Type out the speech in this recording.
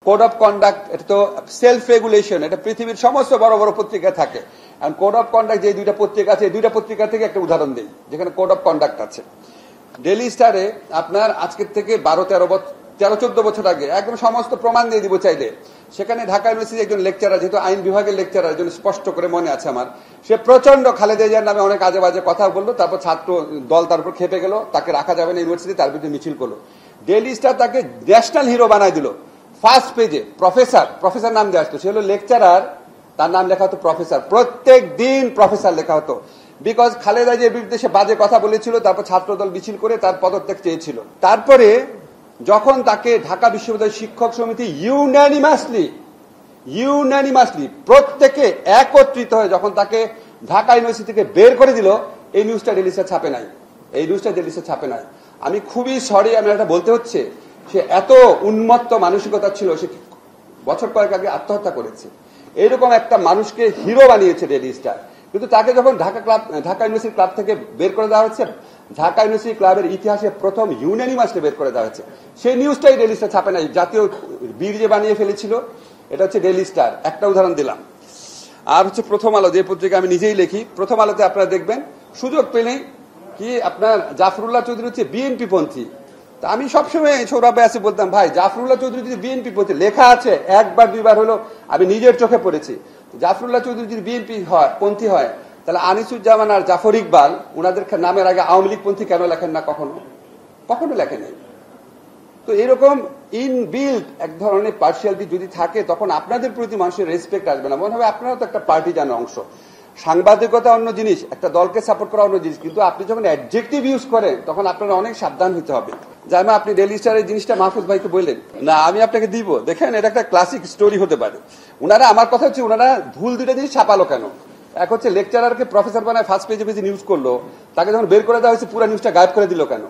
Code of conduct, এটা তো self regulation, এটা পৃথিবীর সমস্ত বড় বড় পত্রিকা থাকে। আর কোড অফ কন্ডাক্ট যে দুইটা পত্রিকা আছে, এই দুইটা পত্রিকা থেকে একটা উদাহরণ দিই যেখানে কোড অফ কন্ডাক্ট আছে। ডেইলি স্টারে আপনার আজকের থেকে 13-14 বছর আগে একদম সমস্ত প্রমাণ দিয়ে দিব চাইলে, সেখানে ঢাকা ইউনিভার্সিটির একজন লেকচারার, যেহেতু আইন বিভাগের লেকচারার, একজন স্পষ্ট করে মনে আছে আমার, সে প্রচন্ড খালেদা জিয়ার নামে অনেক আজে বাজে কথা বললো, তারপর ছাত্র দল তার উপর খেপে গেল, তাকে রাখা যাবে না ইউনিভার্সিটি, তার বিরুদ্ধে মিছিল করলো। ডেইলি স্টার তাকে ন্যাশনাল হিরো বানাই দিল। ফার্স্ট পেজে প্রফেসর নাম দিয়ে আসতো, সে হলো লেকচারার, তার নাম লেখা হতো প্রফেসর, প্রত্যেক দিন প্রফেসর লেখা হতো। বিকজ খালেদা জিয়ার বিরুদ্ধে সে বাজে কথা বলেছিল, তারপর ছাত্রদল মিছিল করে তার পদত্যাগ চেয়েছিল। তারপরে যখন তাকে ঢাকা বিশ্ববিদ্যালয় শিক্ষক সমিতি ইউনানিমাসলি প্রত্যেকে একত্রিত হয়ে যখন তাকে ঢাকা ইউনিভার্সিটি থেকে বের করে দিল, এই নিউজটা ডেইলি স্টার ছাপে নাই। আমি খুবই সরি, আমি এটা বলতে হচ্ছে, সে এত উন্মত্ত মানসিকতা ছিল, সে বছর কয়েক আগে আত্মহত্যা করেছে। এইরকম একটা মানুষকে হিরো বানিয়েছে ডেইলি স্টার। কিন্তু তাকে যখন ঢাকা ইউনিভার্সিটি ক্লাব থেকে বের করে দেওয়া হচ্ছে, ঢাকা ইউনিভার্সিটি ক্লাবের ইতিহাসে প্রথম ইউনানিমাসলি বের করে দেওয়া হচ্ছে, সেই নিউজটাই ডেইলি স্টার ছাপে নাই। জাতীয় বীর যে বানিয়ে ফেলেছিল, এটা হচ্ছে ডেইলি স্টার। একটা উদাহরণ দিলাম। আর হচ্ছে প্রথম আলো, যে পত্রিকা আমি নিজেই লিখি, প্রথম আলোতে আপনারা দেখবেন সুযোগ পেলেই কি আপনার জাফরুল্লাহ চৌধুরী হচ্ছে বিএনপি পন্থী। তা আমি সবসময় সৌরভে আসে বলতাম, ভাই জাফরুল্লাহ চৌধুরী যদি বিএনপি পন্থী, লেখা আছে একবার দুইবার হলো, আমি নিজের চোখে পড়েছি। জাফরুল্লাহ চৌধুরী যদি বিএনপি পন্থী হয়, তাহলে আনিসুজ্জামান আর জাফর ইকবাল ওনাদের নামের আগে আওয়ামী লীগ পন্থী কেন লেখেন না? কখনো লেখেন নাই। তো এরকম ইনবিল্ট এক ধরনের পার্সিয়ালিটি যদি থাকে, তখন আপনাদের প্রতি মানুষের রেসপেক্ট আসবে না, মনে হবে আপনারা তো একটা পার্টি জানো অংশ। সাংবাদিকতা অন্য জিনিস, একটা দলকে সাপোর্ট করা অন্য জিনিস, কিন্তু আপনি যখন অ্যাডজেক্টিভ ইউজ করেন তখন আপনারা অনেক সাবধান হতে হবে। যেমন আপনি ডেইলি স্টারের জিনিসটা মাহফুজ ভাইকে বললেন না, আমি আপনাকে দিব, দেখেন এটা একটা ক্লাসিক স্টোরি হতে পারে। ওনারা, আমার কথা হচ্ছে, ওনারা ভুল দুইটা জিনিস ছাপালো কেন? এক হচ্ছে লেকচারারকে প্রফেসর বানায় ফার্স্ট পেজে নিউজ করলো, তাকে যখন বের করে দেওয়া হয়েছে পুরো নিউজটা গায়েব করে দিল কেন?